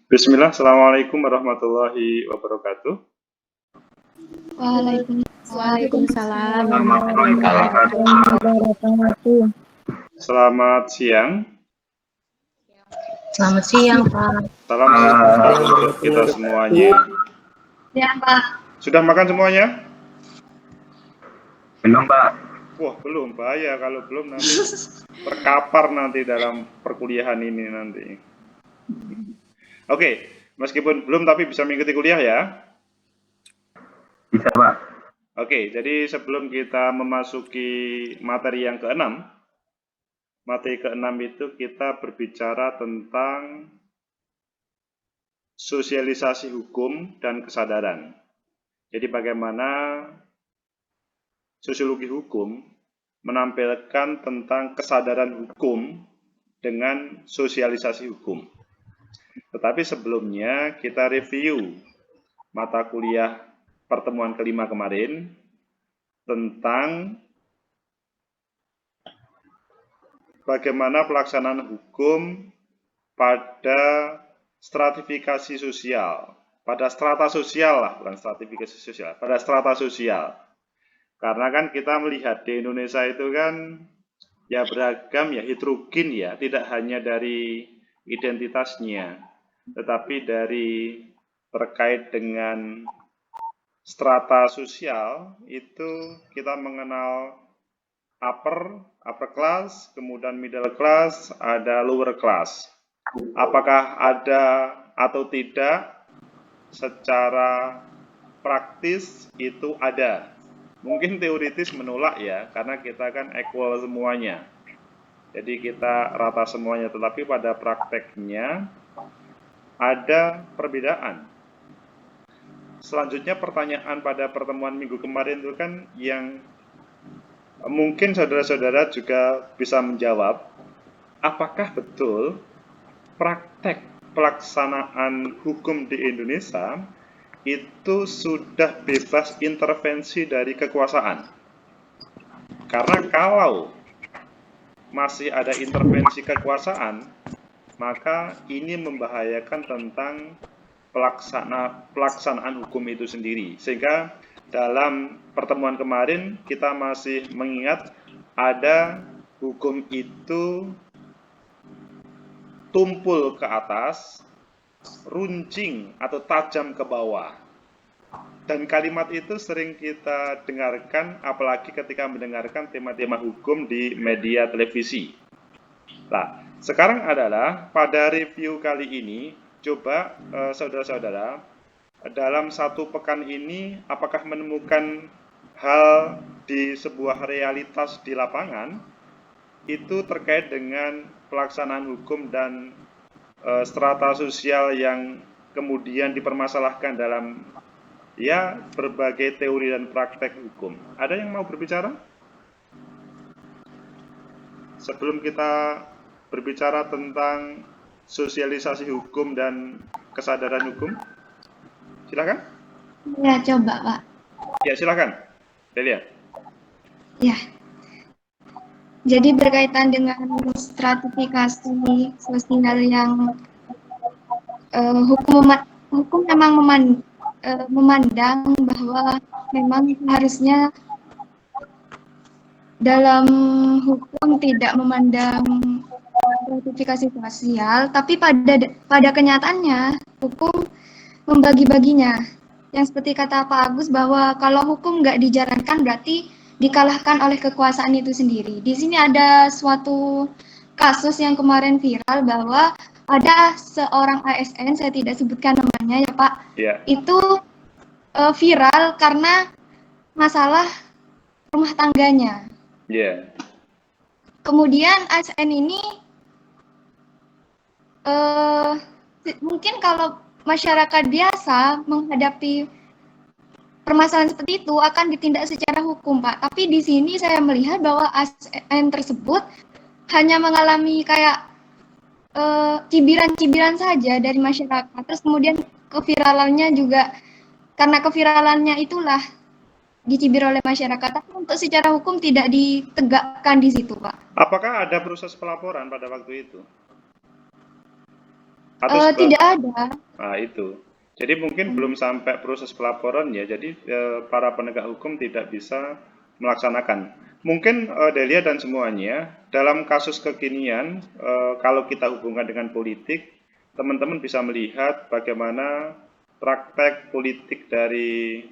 Bismillah, Assalamualaikum warahmatullahi wabarakatuh. Waalaikumsalam Waalaikumsalam. Selamat siang. Selamat siang, Pak. Salam sejahtera untuk kita semuanya. Ya, Pak. Sudah makan semuanya? Belum, Pak. Wah, belum. Bahaya kalau belum nanti terkapar nanti dalam perkuliahan ini nanti. Oke, meskipun belum tapi bisa mengikuti kuliah ya. Bisa, Pak. Oke, jadi sebelum kita memasuki materi yang keenam, materi keenam itu kita berbicara tentang sosialisasi hukum dan kesadaran. Jadi bagaimana sosiologi hukum menampilkan tentang kesadaran hukum dengan sosialisasi hukum. Tetapi sebelumnya kita review mata kuliah pertemuan kelima kemarin tentang bagaimana pelaksanaan hukum pada stratifikasi sosial, pada strata sosial lah, bukan stratifikasi sosial, pada strata sosial. Karena kan kita melihat di Indonesia itu kan ya beragam, ya heterogen ya, tidak hanya dari identitasnya, tetapi dari terkait dengan strata sosial itu kita mengenal upper class, kemudian middle class, ada lower class. Apakah ada atau tidak? Secara praktis itu ada. Mungkin teoritis menolak ya, karena kita kan equal semuanya. Jadi kita rata semuanya, tetapi pada prakteknya ada perbedaan. Selanjutnya pertanyaan pada pertemuan minggu kemarin itu kan yang mungkin saudara-saudara juga bisa menjawab, apakah betul praktek pelaksanaan hukum di Indonesia itu sudah bebas intervensi dari kekuasaan? Karena kalau masih ada intervensi kekuasaan, maka ini membahayakan tentang pelaksanaan hukum itu sendiri. Sehingga dalam pertemuan kemarin kita masih mengingat ada hukum itu tumpul ke atas, runcing atau tajam ke bawah. Dan kalimat itu sering kita dengarkan, apalagi ketika mendengarkan tema-tema hukum di media televisi. Nah, sekarang adalah pada review kali ini, coba saudara-saudara, dalam satu pekan ini, apakah menemukan hal di sebuah realitas di lapangan, itu terkait dengan pelaksanaan hukum dan strata sosial yang kemudian dipermasalahkan dalam ya berbagai teori dan praktek hukum. Ada yang mau berbicara? Sebelum kita berbicara tentang sosialisasi hukum dan kesadaran hukum, silakan. Ya, coba, Pak. Ya, silakan. Delia. Ya. Jadi berkaitan dengan stratifikasi sosial yang hukum memang memandang bahwa memang harusnya dalam hukum tidak memandang stratifikasi sosial, tapi pada kenyataannya hukum membagi-baginya. Yang seperti kata Pak Agus bahwa kalau hukum nggak dijalankan berarti dikalahkan oleh kekuasaan itu sendiri. Di sini ada suatu kasus yang kemarin viral bahwa ada seorang ASN, saya tidak sebutkan namanya ya Pak, itu viral karena masalah rumah tangganya. Kemudian ASN ini mungkin kalau masyarakat biasa menghadapi permasalahan seperti itu akan ditindak secara hukum, Pak. Tapi di sini saya melihat bahwa ASN tersebut hanya mengalami kayak cibiran-cibiran saja dari masyarakat. Terus kemudian keviralannya juga, karena keviralannya itulah dicibir oleh masyarakat. Tapi untuk secara hukum tidak ditegakkan di situ, Pak. Apakah ada proses pelaporan pada waktu itu? Atau Tidak ada. nah, itu. Jadi mungkin belum sampai proses pelaporan ya. Jadi para penegak hukum tidak bisa melaksanakan. Mungkin Delia dan semuanya dalam kasus kekinian, kalau kita hubungkan dengan politik, teman-teman bisa melihat bagaimana praktek politik dari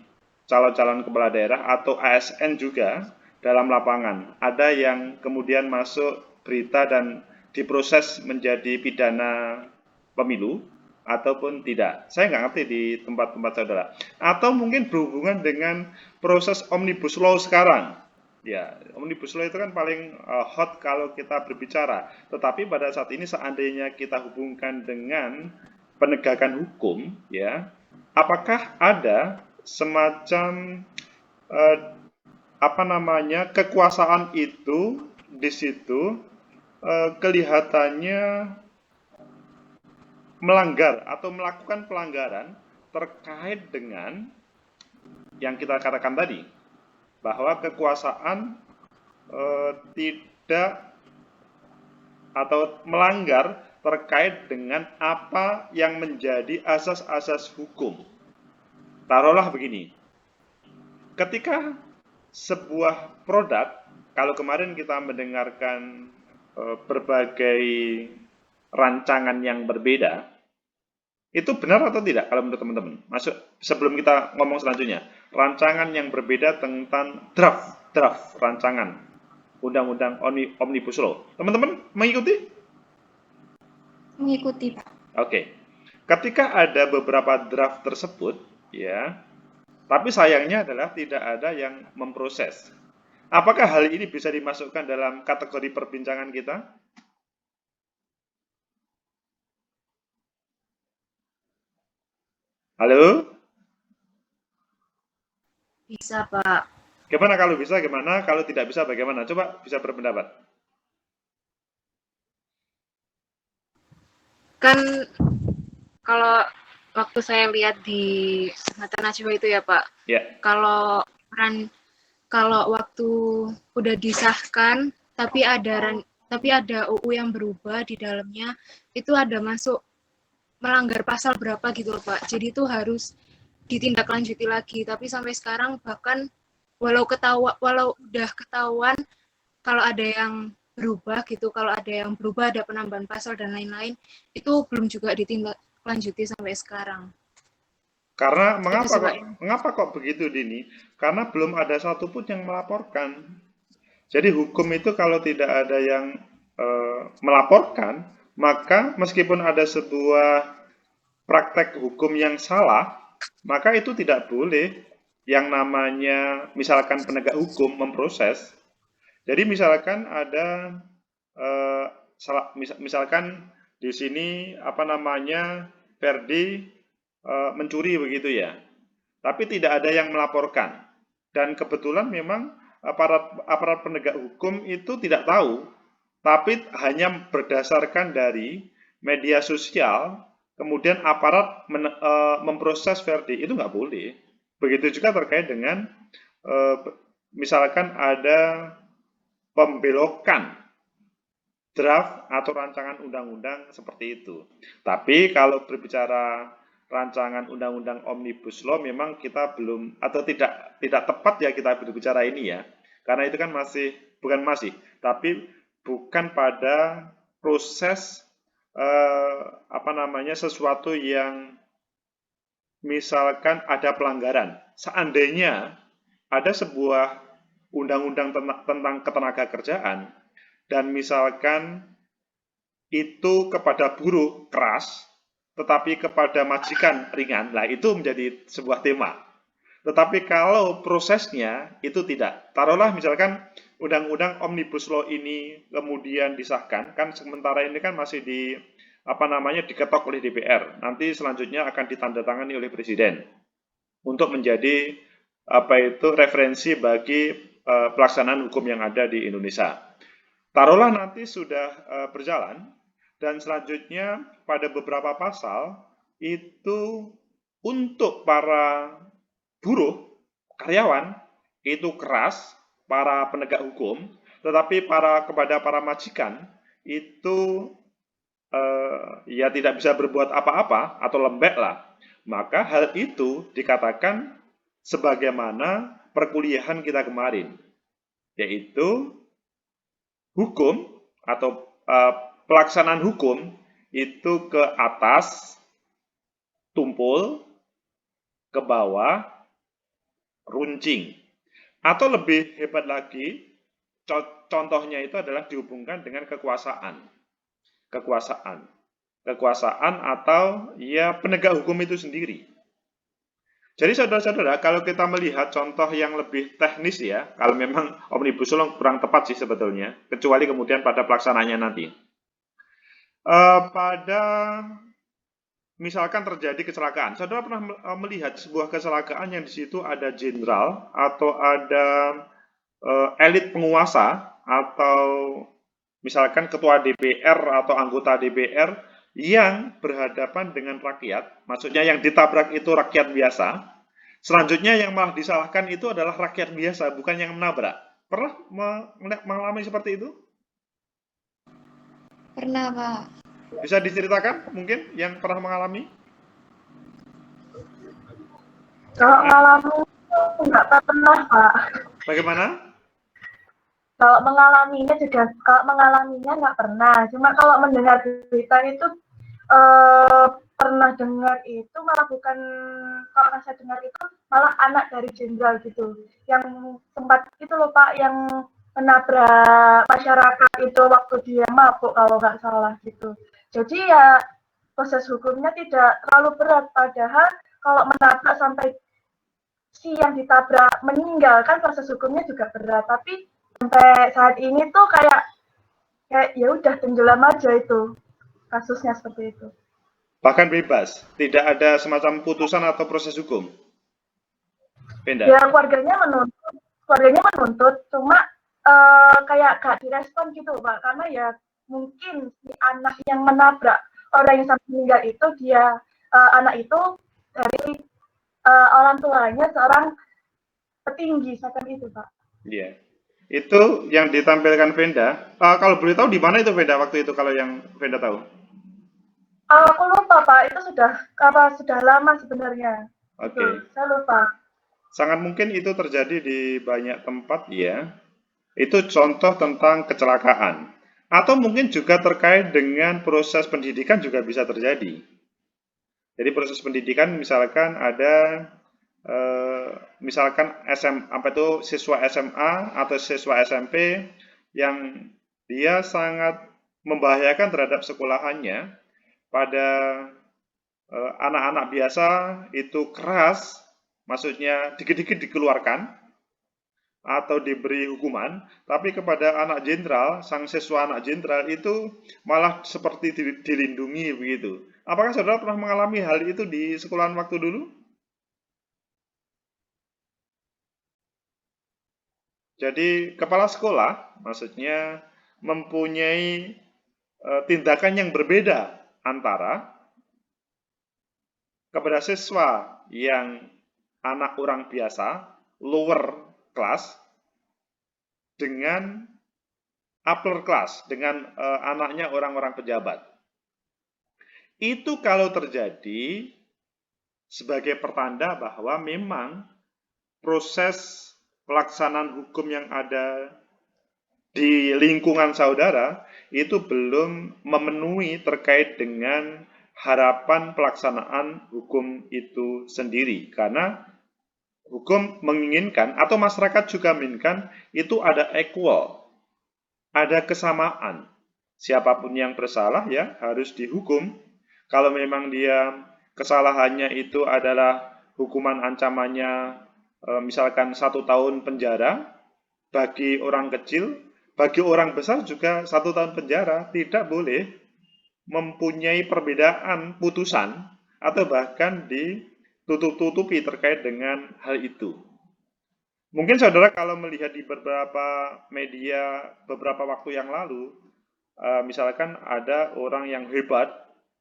calon-calon kepala daerah atau ASN juga dalam lapangan. Ada yang kemudian masuk berita dan diproses menjadi pidana pemilu ataupun tidak. Saya nggak ngerti di tempat-tempat saudara. Atau mungkin berhubungan dengan proses Omnibus Law sekarang. Ya, Omnibus Law itu kan paling hot kalau kita berbicara. Tetapi pada saat ini seandainya kita hubungkan dengan penegakan hukum, ya, apakah ada semacam kekuasaan itu di situ kelihatannya melanggar atau melakukan pelanggaran terkait dengan yang kita katakan tadi, bahwa kekuasaan tidak atau melanggar terkait dengan apa yang menjadi asas-asas hukum. Taruhlah begini, ketika sebuah produk, kalau kemarin kita mendengarkan berbagai rancangan yang berbeda, itu benar atau tidak kalau menurut teman-teman? Masuk sebelum kita ngomong selanjutnya, rancangan yang berbeda tentang draft rancangan undang-undang Omnibus Law. Teman-teman mengikuti? Mengikuti, Pak. Oke. Ketika ada beberapa draft tersebut, ya, tapi sayangnya adalah tidak ada yang memproses. Apakah hal ini bisa dimasukkan dalam kategori perbincangan kita? Halo? Bisa, Pak. Gimana kalau bisa, gimana? Kalau tidak bisa, bagaimana? Coba bisa berpendapat. Kan kalau waktu saya lihat di Mata Najwa itu ya, Pak. Ya. Kalau waktu udah disahkan tapi ada UU yang berubah di dalamnya, itu ada masuk melanggar pasal berapa gitu loh, Pak. Jadi itu harus ditindaklanjuti lagi, tapi sampai sekarang bahkan walau udah ketahuan kalau ada yang berubah gitu, kalau ada yang berubah, ada penambahan pasal dan lain-lain, itu belum juga ditindaklanjuti sampai sekarang. Karena mengapa kok begitu, Dini? Karena belum ada satupun yang melaporkan. Jadi hukum itu kalau tidak ada yang melaporkan, maka meskipun ada sebuah praktek hukum yang salah, maka itu tidak boleh yang namanya misalkan penegak hukum memproses. Jadi misalkan ada misalkan di sini Ferdi mencuri begitu ya, tapi tidak ada yang melaporkan, dan kebetulan memang aparat penegak hukum itu tidak tahu, tapi hanya berdasarkan dari media sosial, kemudian aparat memproses Ferdi, itu nggak boleh. Begitu juga terkait dengan misalkan ada pembelokan draft atau rancangan undang-undang seperti itu. Tapi kalau berbicara rancangan undang-undang Omnibus Law, memang kita belum atau tidak tepat ya kita berbicara ini ya, karena itu kan tapi bukan pada proses sesuatu yang misalkan ada pelanggaran. Seandainya ada sebuah undang-undang tentang ketenaga kerjaan dan misalkan itu kepada buruh keras, tetapi kepada majikan ringan, nah itu menjadi sebuah tema. Tetapi kalau prosesnya itu tidak, taruhlah misalkan undang-undang Omnibus Law ini kemudian disahkan, kan sementara ini kan masih diketok oleh DPR, nanti selanjutnya akan ditandatangani oleh Presiden untuk menjadi referensi bagi pelaksanaan hukum yang ada di Indonesia. Taruhlah nanti sudah berjalan, dan selanjutnya pada beberapa pasal itu untuk para buruh, karyawan, itu keras, para penegak hukum, tetapi kepada para majikan itu ya tidak bisa berbuat apa-apa atau lembek lah, maka hal itu dikatakan sebagaimana perkuliahan kita kemarin, yaitu hukum atau pelaksanaan hukum itu ke atas, tumpul, ke bawah, runcing. Atau lebih hebat lagi, contohnya itu adalah dihubungkan dengan kekuasaan. Kekuasaan atau ya penegak hukum itu sendiri. Jadi saudara-saudara, kalau kita melihat contoh yang lebih teknis ya, kalau memang Omnibus Law kurang tepat sih sebetulnya, kecuali kemudian pada pelaksanaannya nanti. Pada misalkan terjadi kecelakaan, saudara pernah melihat sebuah kecelakaan yang di situ ada jenderal atau ada elit penguasa atau misalkan ketua DPR atau anggota DPR yang berhadapan dengan rakyat, maksudnya yang ditabrak itu rakyat biasa, selanjutnya yang malah disalahkan itu adalah rakyat biasa, bukan yang menabrak. Pernah mengalami seperti itu? Pernah, Pak. Bisa diceritakan mungkin yang pernah mengalami? Kalau mengalami nggak pernah, Pak. Bagaimana? Kalau mengalaminya nggak pernah. Cuma kalau mendengar berita itu pernah dengar itu malah bukan, kalau saya dengar itu malah anak dari jenderal gitu, yang sempat itu loh Pak, yang menabrak masyarakat itu waktu dia mabuk kalau nggak salah gitu. Jadi ya proses hukumnya tidak terlalu berat, padahal kalau menabrak sampai si yang ditabrak meninggal kan proses hukumnya juga berat. Tapi sampai saat ini tuh kayak ya udah tenggelam aja itu kasusnya seperti itu. Bahkan bebas, tidak ada semacam putusan atau proses hukum. Benda. Ya keluarganya menuntut, cuma kayak gak direspon gitu Pak, karena ya mungkin si anak yang menabrak orang yang sampai meninggal itu dia anak itu dari orang tuanya seorang petinggi semacam itu Pak. Iya. Itu yang ditampilkan Venda. Kalau boleh tahu di mana itu Venda waktu itu kalau yang Venda tahu? Aku lupa Pak, itu sudah lama sebenarnya. Oke. Saya lupa. Sangat mungkin itu terjadi di banyak tempat ya. Itu contoh tentang kecelakaan. Atau mungkin juga terkait dengan proses pendidikan juga bisa terjadi. Jadi proses pendidikan misalkan ada misalkan siswa SMA atau siswa SMP yang dia sangat membahayakan terhadap sekolahannya, pada anak-anak biasa itu keras, maksudnya dikit-dikit dikeluarkan atau diberi hukuman, tapi kepada anak jenderal, sang siswa anak jenderal itu malah seperti dilindungi begitu. Apakah saudara pernah mengalami hal itu di sekolahan waktu dulu? Jadi kepala sekolah maksudnya mempunyai tindakan yang berbeda antara kepada siswa yang anak orang biasa, lower class, dengan upper class, dengan anaknya orang-orang pejabat. Itu kalau terjadi sebagai pertanda bahwa memang proses pelaksanaan hukum yang ada di lingkungan saudara itu belum memenuhi terkait dengan harapan pelaksanaan hukum itu sendiri. Karena hukum menginginkan atau masyarakat juga menginginkan itu ada equal, ada kesamaan. Siapapun yang bersalah ya harus dihukum. Kalau memang dia kesalahannya itu adalah hukuman ancamannya misalkan 1 tahun penjara bagi orang kecil, bagi orang besar juga 1 tahun penjara, tidak boleh mempunyai perbedaan putusan atau bahkan ditutup-tutupi terkait dengan hal itu. Mungkin saudara kalau melihat di beberapa media beberapa waktu yang lalu, misalkan ada orang yang hebat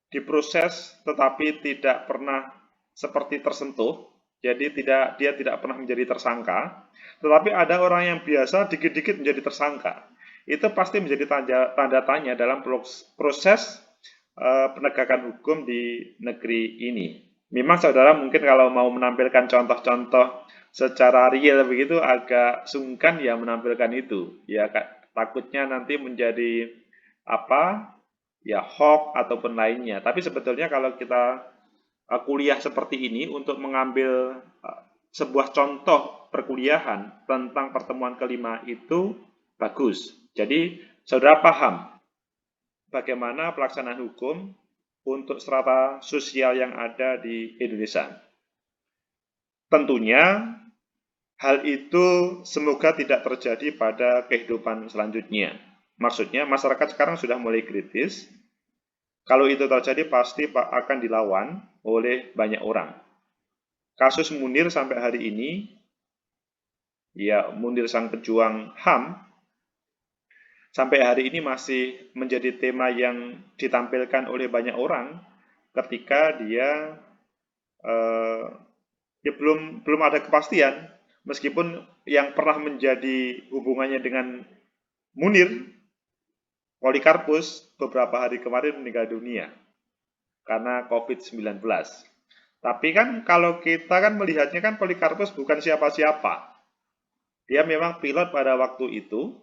diproses tetapi tidak pernah seperti tersentuh, jadi dia tidak pernah menjadi tersangka, tetapi ada orang yang biasa dikit-dikit menjadi tersangka. Itu pasti menjadi tanda tanya dalam proses penegakan hukum di negeri ini. Memang saudara mungkin kalau mau menampilkan contoh-contoh secara real begitu agak sungkan ya menampilkan itu. Ya takutnya nanti menjadi apa? Ya hoax ataupun lainnya. Tapi sebetulnya kalau kita kuliah seperti ini untuk mengambil sebuah contoh perkuliahan tentang pertemuan kelima itu bagus. Jadi saudara paham bagaimana pelaksanaan hukum untuk strata sosial yang ada di Indonesia. Tentunya hal itu semoga tidak terjadi pada kehidupan selanjutnya. Maksudnya masyarakat sekarang sudah mulai kritis. Kalau itu terjadi pasti akan dilawan oleh banyak orang. Kasus Munir sampai hari ini, ya Munir sang pejuang HAM, sampai hari ini masih menjadi tema yang ditampilkan oleh banyak orang ketika dia ya belum ada kepastian, meskipun yang pernah menjadi hubungannya dengan Munir, Polikarpus, beberapa hari kemarin meninggal dunia karena COVID-19. Tapi kan kalau kita kan melihatnya kan Polikarpus bukan siapa-siapa. Dia memang pilot pada waktu itu,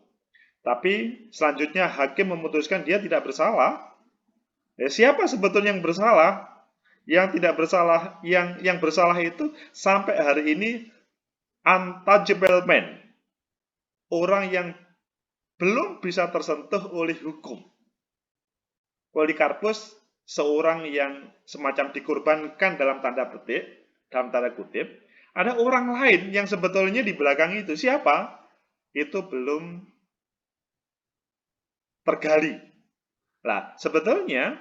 tapi selanjutnya hakim memutuskan dia tidak bersalah. Ya, siapa sebetulnya yang bersalah? Yang tidak bersalah, yang bersalah itu sampai hari ini untouchable man. Orang yang belum bisa tersentuh oleh hukum. Polikarpus seorang yang semacam dikorbankan dalam tanda kutip, ada orang lain yang sebetulnya di belakang itu. Siapa? Itu belum tergali. Nah, sebetulnya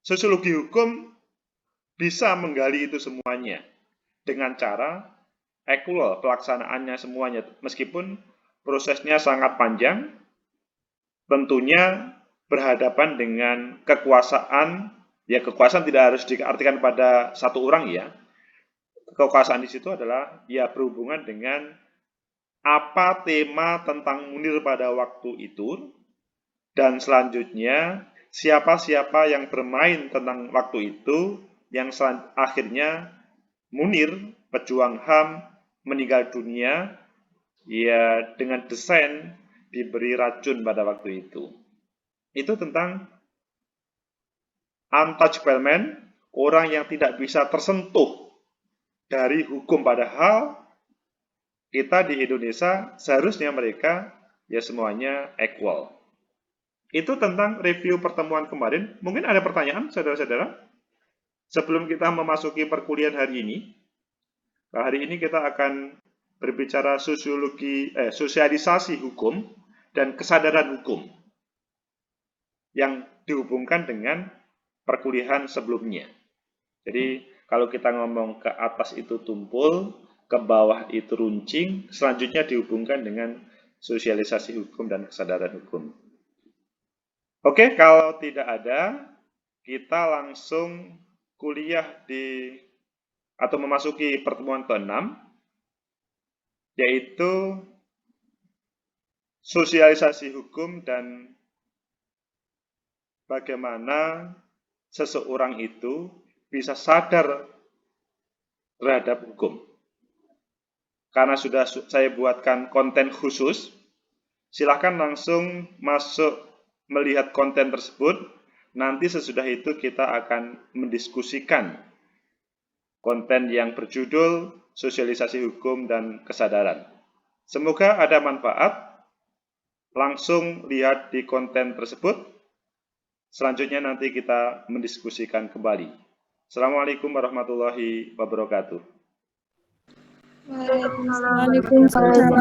sosiologi hukum bisa menggali itu semuanya dengan cara equal pelaksanaannya semuanya, meskipun prosesnya sangat panjang, tentunya berhadapan dengan kekuasaan, ya kekuasaan tidak harus diartikan pada satu orang ya. Kekuasaan di situ adalah ya berhubungan dengan apa tema tentang Munir pada waktu itu, dan selanjutnya siapa-siapa yang bermain tentang waktu itu, yang akhirnya Munir, pejuang HAM, meninggal dunia, ya dengan desain diberi racun pada waktu itu. Itu tentang untouchable man, orang yang tidak bisa tersentuh dari hukum, padahal kita di Indonesia seharusnya mereka ya semuanya equal. Itu tentang review pertemuan kemarin. Mungkin ada pertanyaan saudara-saudara sebelum kita memasuki perkuliahan hari ini. Nah, hari ini kita akan berbicara sosialisasi hukum dan kesadaran hukum yang dihubungkan dengan perkuliahan sebelumnya. Jadi kalau kita ngomong ke atas itu tumpul, ke bawah itu runcing, selanjutnya dihubungkan dengan sosialisasi hukum dan kesadaran hukum. Oke, kalau tidak ada, kita langsung kuliah atau memasuki pertemuan ke-6, yaitu sosialisasi hukum dan bagaimana seseorang itu bisa sadar terhadap hukum. Karena sudah saya buatkan konten khusus, silakan langsung masuk melihat konten tersebut. Nanti sesudah itu kita akan mendiskusikan konten yang berjudul sosialisasi hukum dan kesadaran. Semoga ada manfaat. Langsung lihat di konten tersebut. Selanjutnya nanti kita mendiskusikan kembali. Assalamualaikum warahmatullahi wabarakatuh. Waalaikumsalam. Waalaikumsalam.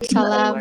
Waalaikumsalam.